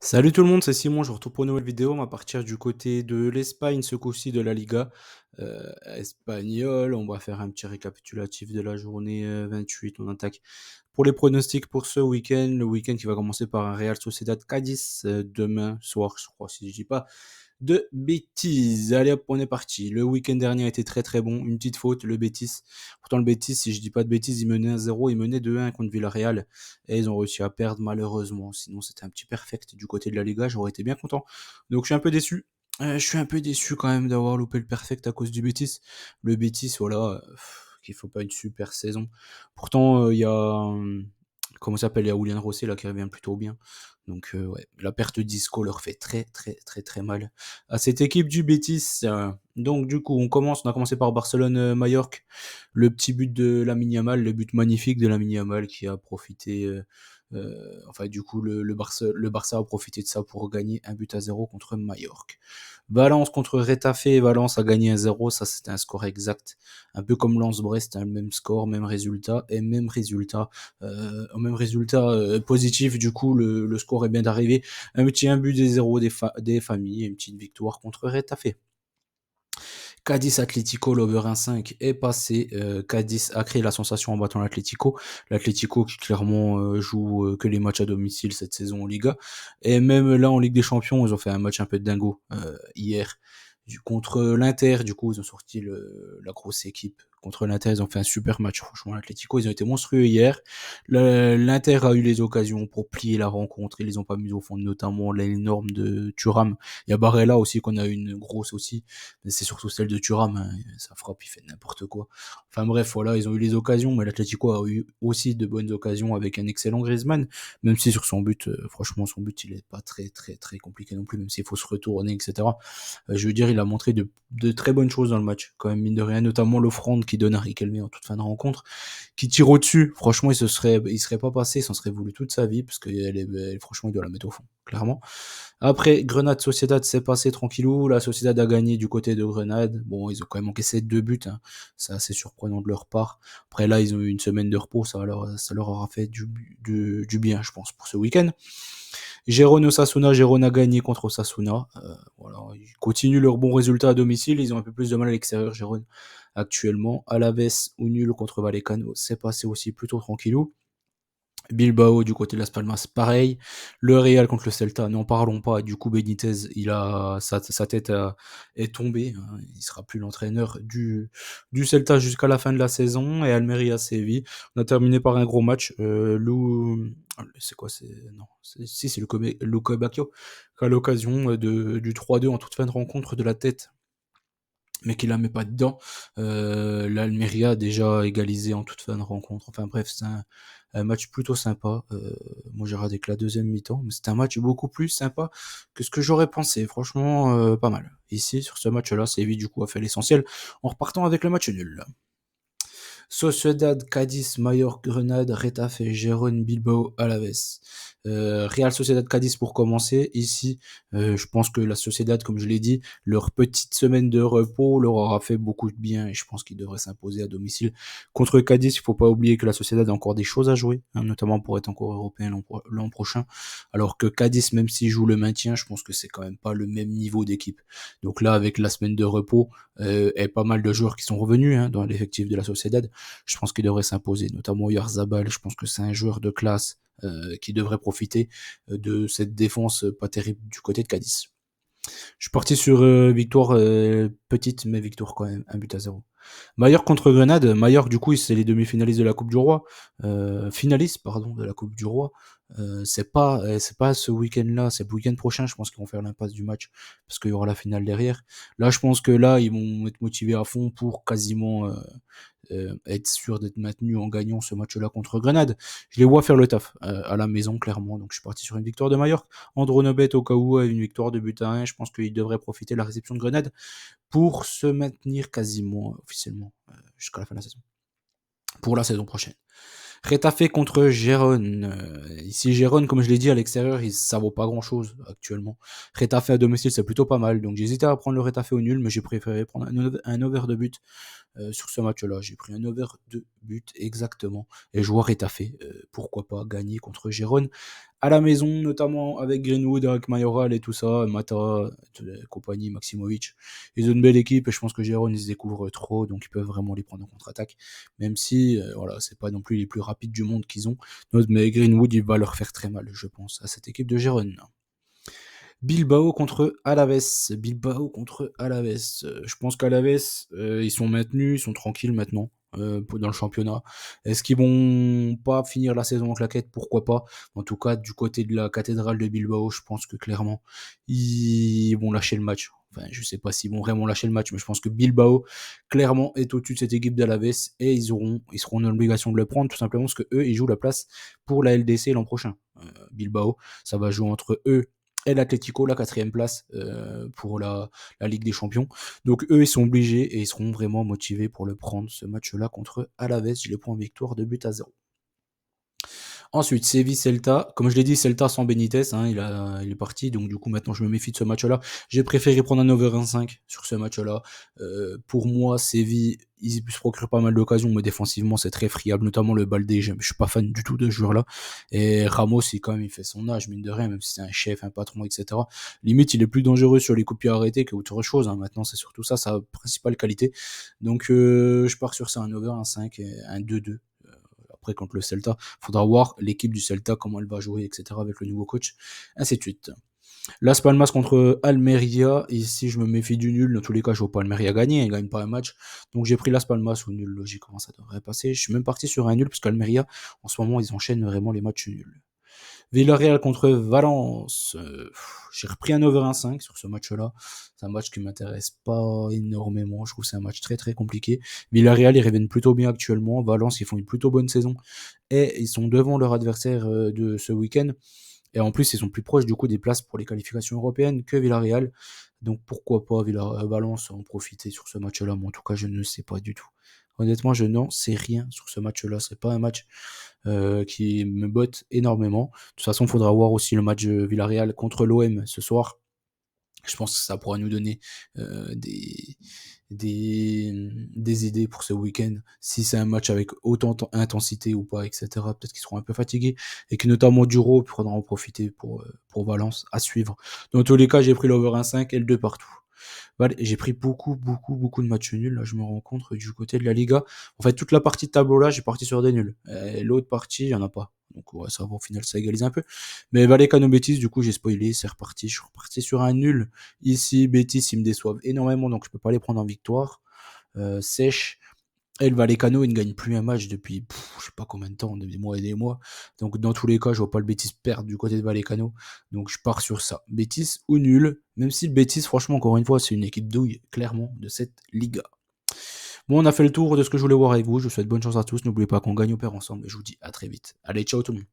Salut tout le monde, c'est Simon, je vous retrouve pour une nouvelle vidéo. On va partir du côté de l'Espagne, ce coup-ci de la Liga espagnole. On va faire un petit récapitulatif de la journée 28. On attaque pour les pronostics pour ce week-end. Le week-end qui va commencer par un Real Sociedad Cadiz demain soir, je crois, si je dis pas de bêtises. Allez hop, on est parti. Le week-end dernier a été très très bon. Une petite faute, le Betis. Pourtant, le Betis, si je dis pas de bêtises, il menait 1-0, il menait 2-1 contre Villarreal. Et ils ont réussi à perdre malheureusement. Sinon, c'était un petit perfect du côté de la Liga. J'aurais été bien content. Donc, je suis un peu déçu. Je suis un peu déçu quand même d'avoir loupé le perfect à cause du Betis. Le Betis, voilà, qu'il faut pas une super saison. Pourtant, il y a comment ça s'appelle, il y a Julian Rosset là qui revient plutôt bien. Donc ouais, la perte d'Isco leur fait très très très très mal à cette équipe du Betis. Donc du coup, on a commencé par Barcelone-Mallorca, le petit but de Lamine Yamal, le but magnifique de Lamine Yamal qui a profité enfin du coup le Barça a profité de ça pour gagner 1-0 contre Mallorca. Valence contre Retafe, Valence a gagné 1-0, ça c'était un score exact, un peu comme Lens-Brest, hein, le même score, même résultat, et même résultat positif, du coup le score est bien d'arriver, un but des 0 des familles, et une petite victoire contre Retafe. Cadiz Atlético, l'over 1,5 est passé. Cadiz a créé la sensation en battant l'Atlético. L'Atlético qui clairement joue que les matchs à domicile cette saison en Liga. Et même là en Ligue des Champions, ils ont fait un match un peu de dingo hier. Contre l'Inter, du coup, ils ont sorti la grosse équipe. Contre l'Inter, ils ont fait un super match. Franchement, l'Atlético, ils ont été monstrueux hier. L'Inter a eu les occasions pour plier la rencontre. Ils les ont pas mis au fond, notamment l'énorme de Thuram. Il y a Barella aussi qu'on a eu une grosse aussi, mais c'est surtout celle de Thuram, hein. Ça frappe, il fait n'importe quoi. Enfin bref, voilà, ils ont eu les occasions, mais l'Atlético a eu aussi de bonnes occasions avec un excellent Griezmann, même si sur son but, franchement, son but, il est pas très très très compliqué non plus, même s'il faut se retourner, etc. Je veux dire, il a montré de très bonnes choses dans le match, quand même, mine de rien, notamment l'offrande qu'il donne à Riquelme en toute fin de rencontre, qui tire au-dessus. Franchement, il serait pas passé, il s'en serait voulu toute sa vie, parce que franchement, il doit la mettre au fond, clairement. Après, Grenade Sociedad s'est passé tranquillou. La Sociedad a gagné du côté de Grenade. Bon, ils ont quand même encaissé 2 buts, hein. C'est assez surprenant de leur part. Après, là, ils ont eu une semaine de repos. Ça leur aura fait du bien, je pense, pour ce week-end. Gérone Osasuna, Gérone a gagné contre Osasuna. Voilà, ils continuent leur bon résultat à domicile. Ils ont un peu plus de mal à l'extérieur, Gérone, actuellement. Alaves ou nul contre Vallecano, c'est passé aussi plutôt tranquillou. Bilbao du côté de Las Palmas, pareil. Le Real contre le Celta, n'en parlons pas. Du coup, Benitez, sa tête est tombée, hein. Il sera plus l'entraîneur du Celta jusqu'à la fin de la saison. Et Almeria Séville. On a terminé par un gros match. C'est quoi, non, si c'est Luca Bacchio qui a l'occasion du 3-2 en toute fin de rencontre de la tête, mais qui la met pas dedans. L'Almeria a déjà égalisé en toute fin de rencontre. Enfin bref, c'est un match plutôt sympa. Moi j'ai regardé que la deuxième mi-temps, mais c'est un match beaucoup plus sympa que ce que j'aurais pensé. Franchement, pas mal. Ici, sur ce match-là, Séville du coup a fait l'essentiel en repartant avec le match nul. Sociedad, Cadiz, Mallorca, Grenade, Retafe, Gérone, Bilbao, Alaves. Real Sociedad Cadiz pour commencer. Ici, je pense que la Sociedad, comme je l'ai dit, leur petite semaine de repos leur aura fait beaucoup de bien et je pense qu'ils devraient s'imposer à domicile. Contre Cadiz, il faut pas oublier que la Sociedad a encore des choses à jouer, hein, notamment pour être encore européen l'an prochain. Alors que Cadiz, même s'il joue le maintien, je pense que c'est quand même pas le même niveau d'équipe. Donc là, avec la semaine de repos et pas mal de joueurs qui sont revenus, hein, dans l'effectif de la Sociedad, je pense qu'il devrait s'imposer, notamment Yarzabal. Je pense que c'est un joueur de classe qui devrait profiter de cette défense pas terrible du côté de Cadiz. Je suis parti sur victoire petite, mais victoire quand même, 1-0. Mallorca contre Grenade. Mallorca, du coup, c'est les demi-finalistes de la Coupe du Roi. Finalistes, pardon, de la Coupe du Roi. C'est pas ce week-end-là, c'est le week-end prochain, je pense qu'ils vont faire l'impasse du match, parce qu'il y aura la finale derrière. Là, je pense que là, ils vont être motivés à fond pour quasiment être sûr d'être maintenu en gagnant ce match-là contre Grenade. Je les vois faire le taf à la maison, clairement. Donc, je suis parti sur une victoire de Mallorca. Andronobet au cas où a une victoire de but à 1. Je pense qu'il devrait profiter de la réception de Grenade pour se maintenir quasiment officiellement jusqu'à la fin de la saison. Pour la saison prochaine. Retafe contre Gérone. Ici, Gérone, comme je l'ai dit, à l'extérieur, ça vaut pas grand-chose actuellement. Retafe à domicile, c'est plutôt pas mal. Donc, j'hésitais à prendre le Retafe au nul, mais j'ai préféré prendre un over de but sur ce match-là. J'ai pris un over 2 buts exactement et je vois Retafe, pourquoi pas gagner contre Gérone à la maison, notamment avec Greenwood, avec Mayoral et tout ça, Mata, compagnie, Maximovic. Ils ont une belle équipe et je pense que Gérone, ils se découvrent trop, donc ils peuvent vraiment les prendre en contre-attaque. Même si, voilà, c'est pas non plus les plus rapides du monde qu'ils ont. Mais Greenwood, il va leur faire très mal, je pense, à cette équipe de Gérone. Bilbao contre Alaves. Bilbao contre Alaves. Je pense qu'Alaves, ils sont maintenus, ils sont tranquilles maintenant dans le championnat. Est-ce qu'ils vont pas finir la saison en claquette? Pourquoi pas? En tout cas, du côté de la cathédrale de Bilbao, je pense que clairement, ils vont lâcher le match. Enfin, je sais pas s'ils vont vraiment lâcher le match, mais je pense que Bilbao, clairement, est au-dessus de cette équipe d'Alaves et ils seront dans l'obligation de le prendre, tout simplement parce que eux, ils jouent la place pour la LDC l'an prochain. Bilbao, ça va jouer entre eux et l'Atlético, la quatrième place pour la Ligue des Champions. Donc eux, ils sont obligés et ils seront vraiment motivés pour le prendre, ce match-là contre Alaves. Je les prends en victoire de but à 0. Ensuite, Séville-Celta. Comme je l'ai dit, Celta sans Benitez, hein, il est parti. Donc, du coup, maintenant, je me méfie de ce match-là. J'ai préféré prendre un over 1,5 sur ce match-là. Pour moi, Séville, ils se procurent pas mal d'occasions, mais défensivement, c'est très friable. Notamment le Baldé. Je suis pas fan du tout de ce joueur-là. Et Ramos, il fait son âge, mine de rien, même si c'est un chef, un patron, etc. Limite, il est plus dangereux sur les coups de pied arrêtés qu'autre chose. Hein. Maintenant, c'est surtout ça, sa principale qualité. Donc, je pars sur ça, un over 1,5 et un 2-2. Après, contre le Celta, faudra voir l'équipe du Celta, comment elle va jouer, etc. avec le nouveau coach, ainsi de suite. Las Palmas contre Almeria. Ici, je me méfie du nul. Dans tous les cas, je vois pas Almeria gagner. Il gagne pas un match. Donc, j'ai pris Las Palmas au nul. Logiquement, ça devrait passer. Je suis même parti sur un nul parce qu'Almeria, en ce moment, ils enchaînent vraiment les matchs nuls. Villarreal contre Valence. J'ai repris un over 1,5 sur ce match-là. C'est un match qui m'intéresse pas énormément. Je trouve que c'est un match très très compliqué. Villarreal, ils reviennent plutôt bien actuellement. Valence, ils font une plutôt bonne saison. Et ils sont devant leur adversaire de ce week-end. Et en plus, ils sont plus proches du coup des places pour les qualifications européennes que Villarreal. Donc pourquoi pas Valence en profiter sur ce match-là. Mais en tout cas, je ne sais pas du tout. Honnêtement, je n'en sais rien sur ce match-là. C'est pas un match qui me botte énormément. De toute façon, il faudra voir aussi le match de Villarreal contre l'OM ce soir. Je pense que ça pourra nous donner des, des idées pour ce week-end. Si c'est un match avec autant d'intensité ou pas, etc. Peut-être qu'ils seront un peu fatigués et que notamment Duro pourra en profiter pour Valence à suivre. Dans tous les cas, j'ai pris l'over 1,5 et le 2 partout. Voilà, j'ai pris beaucoup de matchs nuls. Là, je me rends compte du côté de la Liga. En fait, toute la partie de tableau là, j'ai parti sur des nuls. L'autre partie, il n'y en a pas. Donc, ouais, ça va, au final, ça égalise un peu. Mais Vallecano Betis, du coup, j'ai spoilé, c'est reparti. Je suis reparti sur un nul. Ici, Betis, ils me déçoivent énormément, donc je peux pas les prendre en victoire. Sèche. Et le Vallecano, il ne gagne plus un match depuis, je sais pas combien de temps, des mois et des mois. Donc, dans tous les cas, je vois pas le Betis perdre du côté de Vallecano. Donc, je pars sur ça. Betis ou nul. Même si le Betis, franchement, encore une fois, c'est une équipe douille, clairement, de cette Liga. Bon, on a fait le tour de ce que je voulais voir avec vous. Je vous souhaite bonne chance à tous. N'oubliez pas qu'on gagne au pair ensemble. Et je vous dis à très vite. Allez, ciao tout le monde.